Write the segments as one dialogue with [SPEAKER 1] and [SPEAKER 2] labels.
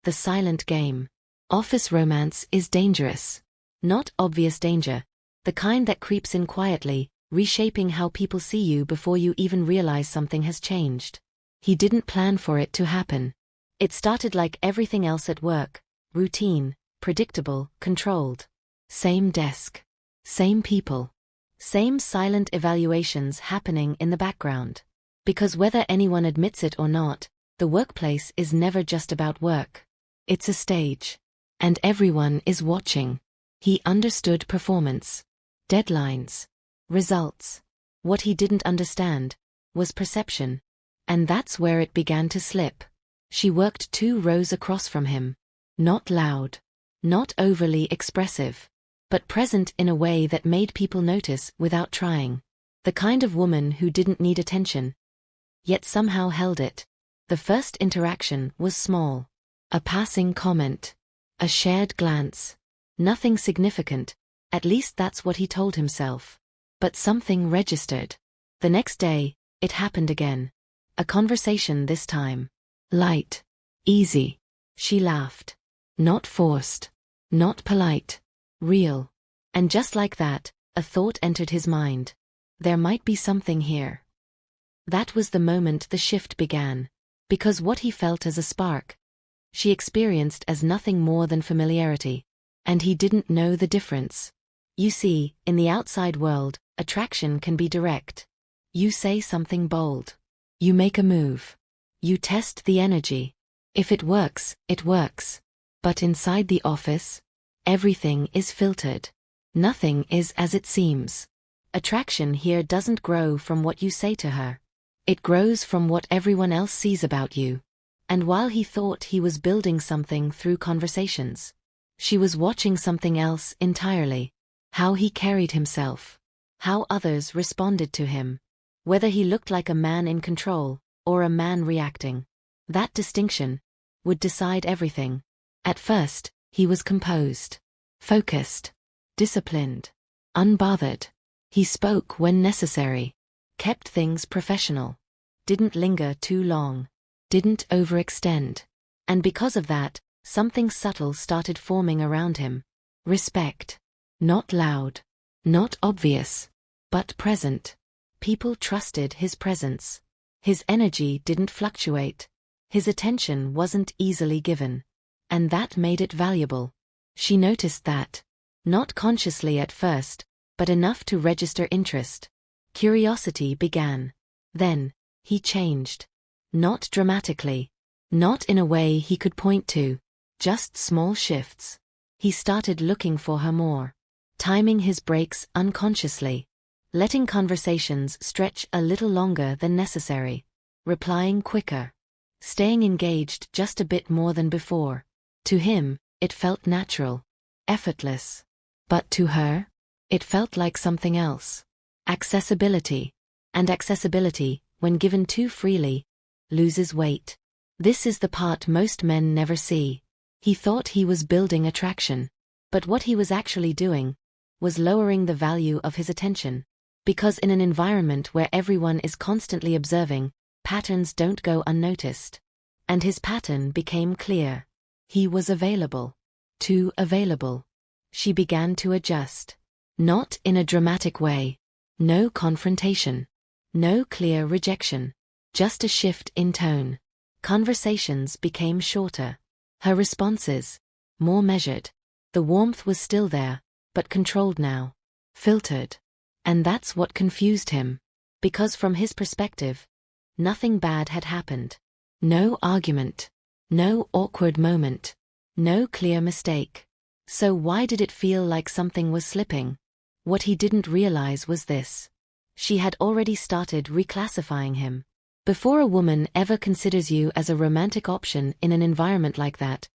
[SPEAKER 1] the silent game. Office romance is dangerous. Not obvious danger. The kind that creeps in quietly, reshaping how people see you before you even realize something has changed. He didn't plan for it to happen. It started like everything else at work. Routine, predictable, controlled. Same desk. Same people. Same silent evaluations happening in the background. Because whether anyone admits it or not, the workplace is never just about work. It's a stage. And everyone is watching. He understood performance. Deadlines. Results. What he didn't understand was perception. And that's where it began to slip. She worked 2 rows across from him. Not loud. Not overly expressive. But present in a way that made people notice without trying. The kind of woman who didn't need attention, yet somehow held it. The first interaction was small. A passing comment. A shared glance. Nothing significant, at least that's what he told himself. But something registered. The next day, it happened again. A conversation this time. Light. Easy. She laughed. Not forced. Not polite. Real. And just like that, a thought entered his mind. There might be something here. That was the moment the shift began. Because what he felt as a spark, she experienced as nothing more than familiarity. And he didn't know the difference. You see, in the outside world, attraction can be direct. You say something bold. You make a move. You test the energy. If it works, it works. But inside the office, everything is filtered. Nothing is as it seems. Attraction here doesn't grow from what you say to her. It grows from what everyone else sees about you. And while he thought he was building something through conversations, she was watching something else entirely. How he carried himself. How others responded to him. Whether he looked like a man in control, or a man reacting. That distinction would decide everything. At first, he was composed. Focused. Disciplined. Unbothered. He spoke when necessary. Kept things professional. Didn't linger too long. Didn't overextend. And because of that, something subtle started forming around him. Respect. Not loud. Not obvious. But present. People trusted his presence. His energy didn't fluctuate. His attention wasn't easily given. And that made it valuable. She noticed that. Not consciously at first, but enough to register interest. Curiosity began. Then, he changed. Not dramatically. Not in a way he could point to. Just small shifts. He started looking for her more. Timing his breaks unconsciously. Letting conversations stretch a little longer than necessary. Replying quicker. Staying engaged just a bit more than before. To him, it felt natural. Effortless. But to her, it felt like something else. Accessibility. And accessibility, when given too freely, loses weight. This is the part most men never see. He thought he was building attraction. But what he was actually doing was lowering the value of his attention. Because in an environment where everyone is constantly observing, patterns don't go unnoticed. And his pattern became clear. He was available. Too available. She began to adjust. Not in a dramatic way. No confrontation. No clear rejection. Just a shift in tone. Conversations became shorter. Her responses, more measured. The warmth was still there, but controlled now. Filtered. And that's what confused him. Because from his perspective, nothing bad had happened. No argument. No awkward moment. No clear mistake. So why did it feel like something was slipping? What he didn't realize was this. She had already started reclassifying him. Before a woman ever considers you as a romantic option in an environment like that,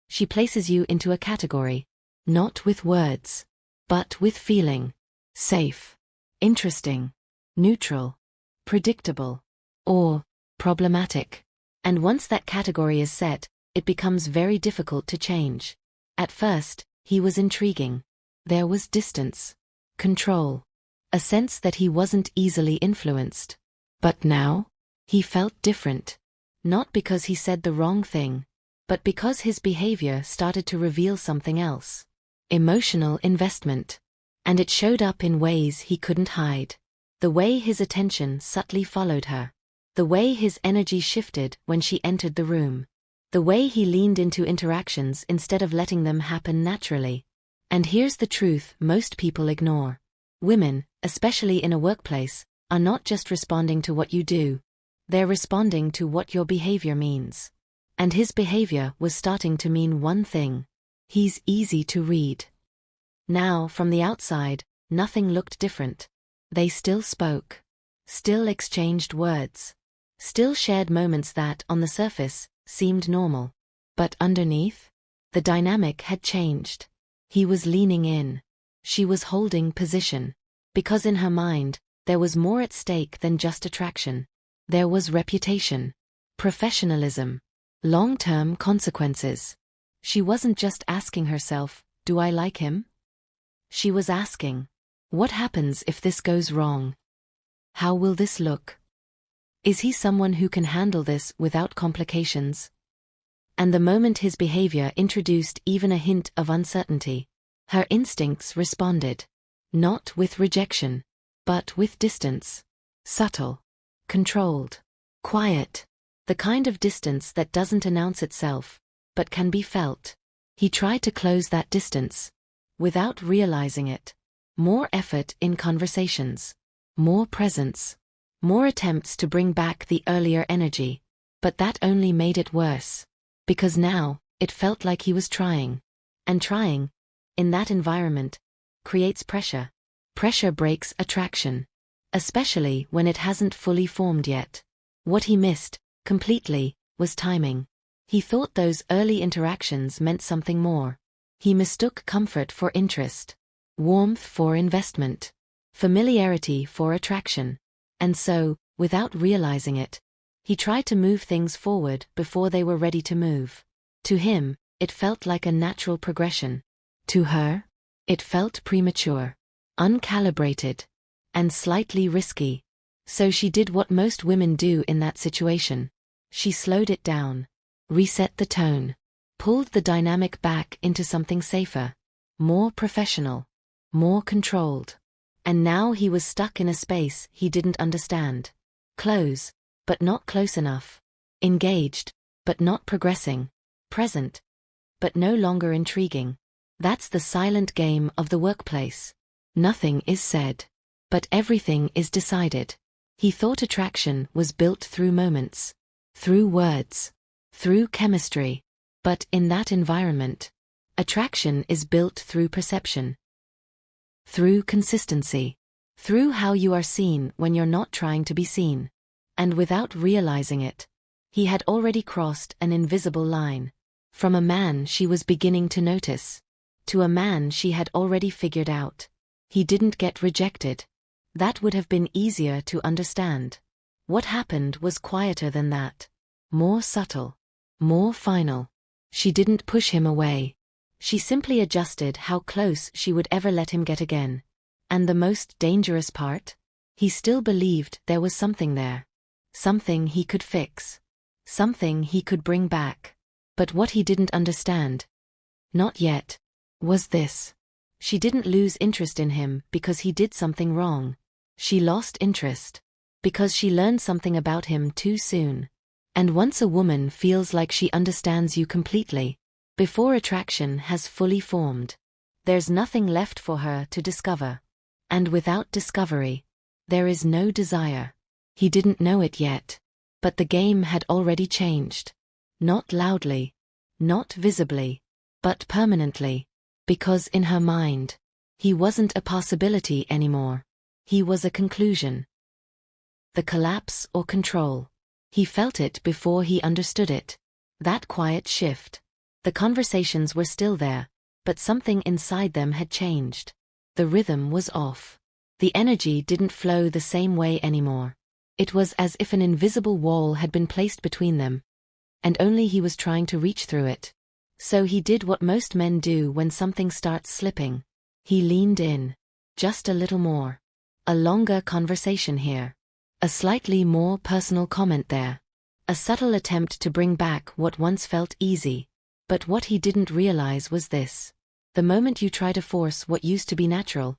[SPEAKER 1] she places you into a category. Not with words, but with feeling. Safe. Interesting. Neutral. Predictable. Or problematic. And once that category is set, it becomes very difficult to change. At first, he was intriguing. There was distance. Control. A sense that he wasn't easily influenced. But now, he felt different. Not because he said the wrong thing, but because his behavior started to reveal something else. Emotional investment. And it showed up in ways he couldn't hide. The way his attention subtly followed her. The way his energy shifted when she entered the room. The way he leaned into interactions instead of letting them happen naturally. And here's the truth most people ignore. Women, especially in a workplace, are not just responding to what you do. They're responding to what your behavior means. And his behavior was starting to mean one thing. He's easy to read. Now, from the outside, nothing looked different. They still spoke. Still exchanged words. Still shared moments that, on the surface, seemed normal. But underneath, the dynamic had changed. He was leaning in. She was holding position. Because in her mind, there was more at stake than just attraction. There was reputation, professionalism, long-term consequences. She wasn't just asking herself, do I like him? She was asking, what happens if this goes wrong? How will this look? Is he someone who can handle this without complications? And the moment his behavior introduced even a hint of uncertainty, her instincts responded. Not with rejection, but with distance. Subtle. Controlled. Quiet. The kind of distance that doesn't announce itself, but can be felt. He tried to close that distance. Without realizing it. More effort in conversations. More presence. More attempts to bring back the earlier energy. But that only made it worse. Because now, it felt like he was trying. And trying, in that environment, creates pressure. Pressure breaks attraction. Especially when it hasn't fully formed yet. What he missed, completely, was timing. He thought those early interactions meant something more. He mistook comfort for interest. Warmth for investment. Familiarity for attraction. And so, without realizing it, he tried to move things forward before they were ready to move. To him, it felt like a natural progression. To her, it felt premature, uncalibrated, and slightly risky. So she did what most women do in that situation. She slowed it down, reset the tone, pulled the dynamic back into something safer, more professional, more controlled. And now he was stuck in a space he didn't understand. Close, but not close enough. Engaged, but not progressing. Present, but no longer intriguing. That's the silent game of the workplace. Nothing is said, but everything is decided. He thought attraction was built through moments, through words, through chemistry. But in that environment, attraction is built through perception. Through consistency. Through how you are seen when you're not trying to be seen. And without realizing it, he had already crossed an invisible line. From a man she was beginning to notice, to a man she had already figured out. He didn't get rejected. That would have been easier to understand. What happened was quieter than that. More subtle. More final. She didn't push him away. She simply adjusted how close she would ever let him get again. And the most dangerous part? He still believed there was something there. Something he could fix. Something he could bring back. But what he didn't understand, not yet, was this. She didn't lose interest in him because he did something wrong. She lost interest because she learned something about him too soon. And once a woman feels like she understands you completely, before attraction has fully formed, there's nothing left for her to discover. And without discovery, there is no desire. He didn't know it yet, but the game had already changed. Not loudly, not visibly, but permanently. Because in her mind, he wasn't a possibility anymore. He was a conclusion. The collapse or control. He felt it before he understood it. That quiet shift. The conversations were still there, but something inside them had changed. The rhythm was off. The energy didn't flow the same way anymore. It was as if an invisible wall had been placed between them, and only he was trying to reach through it. So he did what most men do when something starts slipping. He leaned in. Just a little more. A longer conversation here. A slightly more personal comment there. A subtle attempt to bring back what once felt easy. But what he didn't realize was this. The moment you try to force what used to be natural,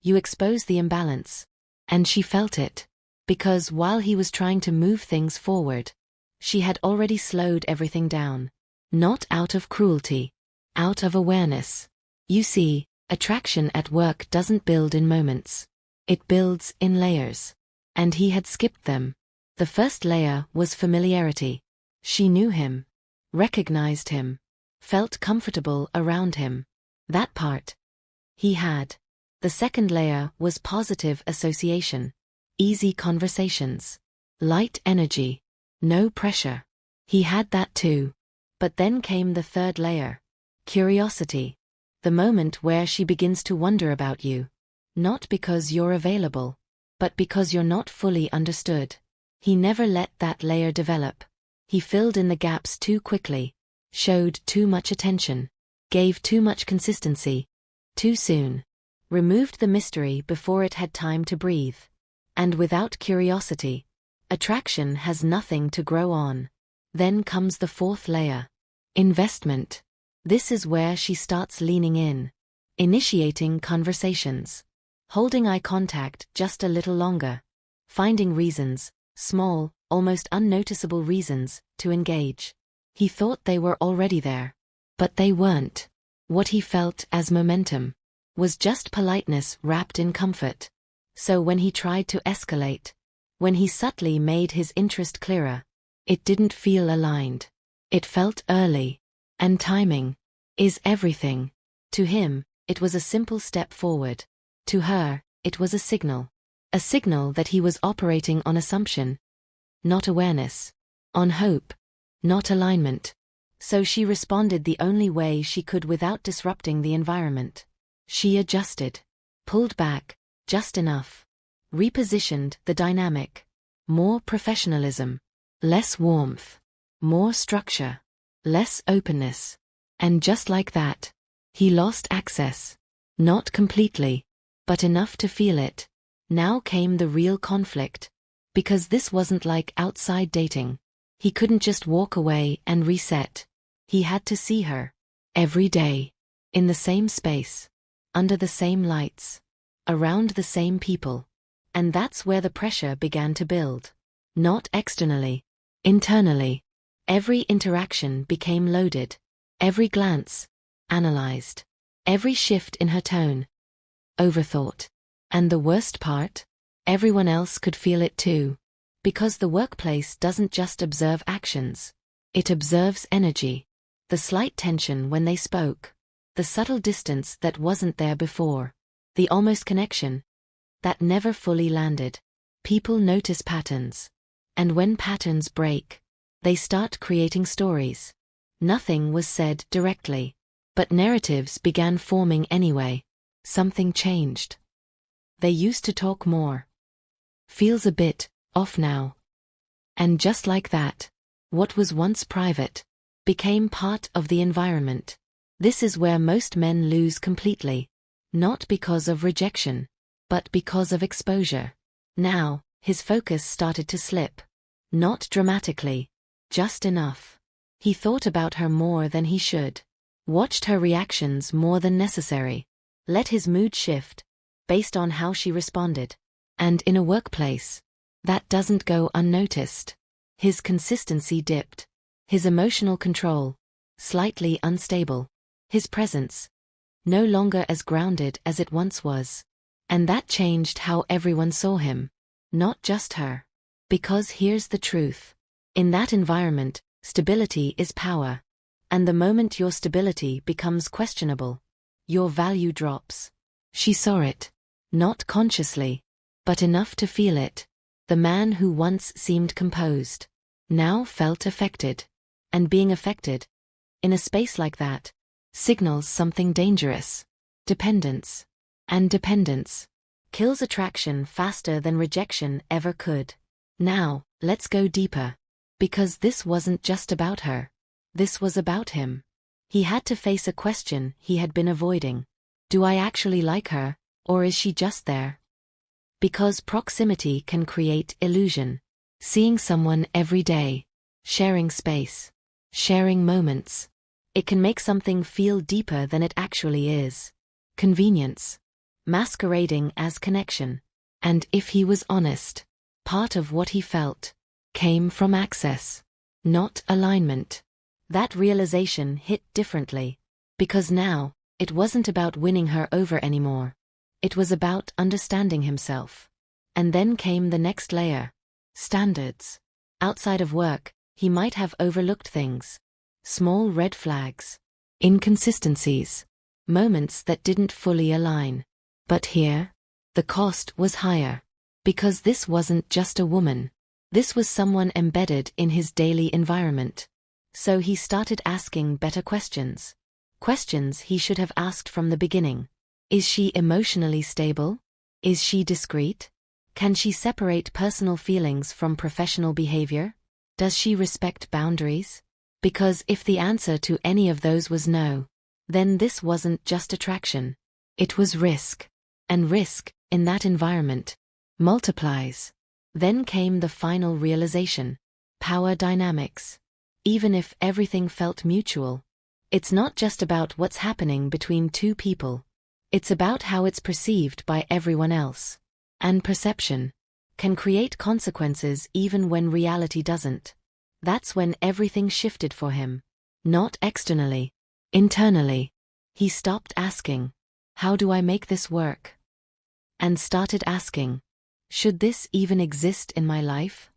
[SPEAKER 1] you expose the imbalance. And she felt it. Because while he was trying to move things forward, she had already slowed everything down. Not out of cruelty. Out of awareness. You see, attraction at work doesn't build in moments. It builds in layers. And he had skipped them. The first layer was familiarity. She knew him. Recognized him. Felt comfortable around him. That part. He had. The second layer was positive association. Easy conversations. Light energy. No pressure. He had that too. But then came the third layer. Curiosity. The moment where she begins to wonder about you. Not because you're available, but because you're not fully understood. He never let that layer develop. He filled in the gaps too quickly. Showed too much attention. Gave too much consistency. Too soon. Removed the mystery before it had time to breathe. And without curiosity, attraction has nothing to grow on. Then comes the fourth layer. Investment. This is where she starts leaning in. Initiating conversations. Holding eye contact just a little longer. Finding reasons, small, almost unnoticeable reasons, to engage. He thought they were already there. But they weren't. What he felt as momentum was just politeness wrapped in comfort. So when he tried to escalate, when he subtly made his interest clearer, it didn't feel aligned. It felt early. And timing is everything. To him, it was a simple step forward. To her, it was a signal. A signal that he was operating on assumption, not awareness. On hope, not alignment. So she responded the only way she could without disrupting the environment. She adjusted. Pulled back, just enough. Repositioned the dynamic. More professionalism. Less warmth. More structure. Less openness. And just like that, he lost access. Not completely, but enough to feel it. Now came the real conflict. Because this wasn't like outside dating. He couldn't just walk away and reset. He had to see her. Every day. In the same space. Under the same lights. Around the same people. And that's where the pressure began to build. Not externally. Internally. Every interaction became loaded. Every glance. Analyzed. Every shift in her tone. Overthought. And the worst part? Everyone else could feel it too. Because the workplace doesn't just observe actions. It observes energy. The slight tension when they spoke. The subtle distance that wasn't there before. The almost connection that never fully landed. People notice patterns. And when patterns break, they start creating stories. Nothing was said directly. But narratives began forming anyway. Something changed. They used to talk more. Feels a bit off now. And just like that, what was once private became part of the environment. This is where most men lose completely. Not because of rejection, but because of exposure. Now, his focus started to slip. Not dramatically. Just enough. He thought about her more than he should. Watched her reactions more than necessary. Let his mood shift, based on how she responded. And in a workplace, that doesn't go unnoticed. His consistency dipped. His emotional control, slightly unstable. His presence, no longer as grounded as it once was. And that changed how everyone saw him. Not just her. Because here's the truth. In that environment, stability is power. And the moment your stability becomes questionable, your value drops. She saw it. Not consciously, but enough to feel it. The man who once seemed composed, now felt affected. And being affected, in a space like that, signals something dangerous. Dependence. And dependence kills attraction faster than rejection ever could. Now, let's go deeper. Because this wasn't just about her. This was about him. He had to face a question he had been avoiding. Do I actually like her, or is she just there? Because proximity can create illusion. Seeing someone every day, sharing space, sharing moments. It can make something feel deeper than it actually is. Convenience, masquerading as connection. And if he was honest, part of what he felt came from access, not alignment. That realization hit differently, because now, it wasn't about winning her over anymore. It was about understanding himself. And then came the next layer. Standards. Outside of work, he might have overlooked things. Small red flags. Inconsistencies. Moments that didn't fully align. But here, the cost was higher. Because this wasn't just a woman. This was someone embedded in his daily environment. So he started asking better questions. Questions he should have asked from the beginning. Is she emotionally stable? Is she discreet? Can she separate personal feelings from professional behavior? Does she respect boundaries? Because if the answer to any of those was no, then this wasn't just attraction. It was risk. And risk, in that environment, multiplies. Then came the final realization. Power dynamics. Even if everything felt mutual, it's not just about what's happening between two people. It's about how it's perceived by everyone else. And perception can create consequences even when reality doesn't. That's when everything shifted for him. Not externally, internally. He stopped asking, how do I make this work? And started asking, should this even exist in my life?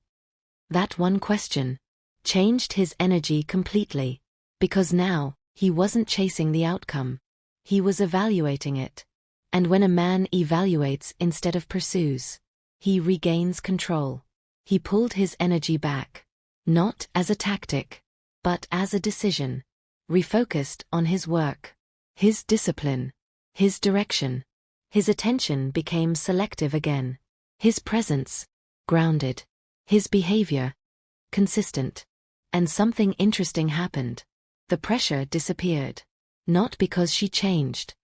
[SPEAKER 1] That one question changed his energy completely, because now, he wasn't chasing the outcome. He was evaluating it. And when a man evaluates instead of pursues, he regains control. He pulled his energy back, not as a tactic, but as a decision, refocused on his work, his discipline, his direction. His attention became selective again. His presence, grounded. His behavior, consistent. And something interesting happened. The pressure disappeared. Not because she changed,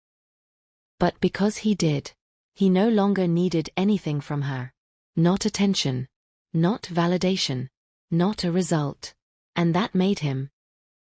[SPEAKER 1] but because he did. He no longer needed anything from her. Not attention. Not validation. Not a result. And that made him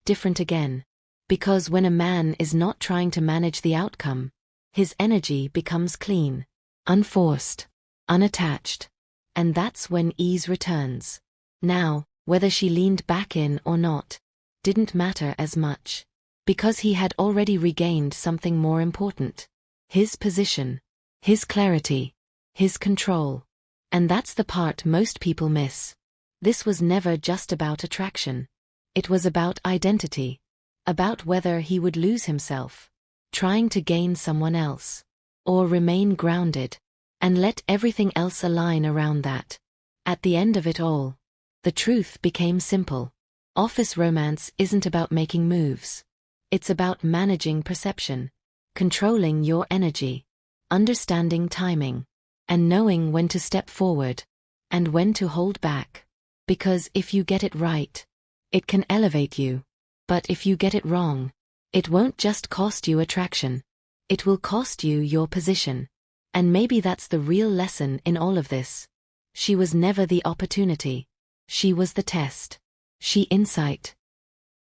[SPEAKER 1] different again. Because when a man is not trying to manage the outcome, his energy becomes clean, unforced, unattached. And that's when ease returns. Now, whether she leaned back in or not, didn't matter as much. Because he had already regained something more important. His position. His clarity. His control. And that's the part most people miss. This was never just about attraction. It was about identity. About whether he would lose himself, trying to gain someone else, or remain grounded, and let everything else align around that. At the end of it all, the truth became simple. Office romance isn't about making moves. It's about managing perception, controlling your energy, understanding timing, and knowing when to step forward, and when to hold back. Because if you get it right, it can elevate you. But if you get it wrong, it won't just cost you attraction. It will cost you your position. And maybe that's the real lesson in all of this. She was never the opportunity. She was the test. She insight.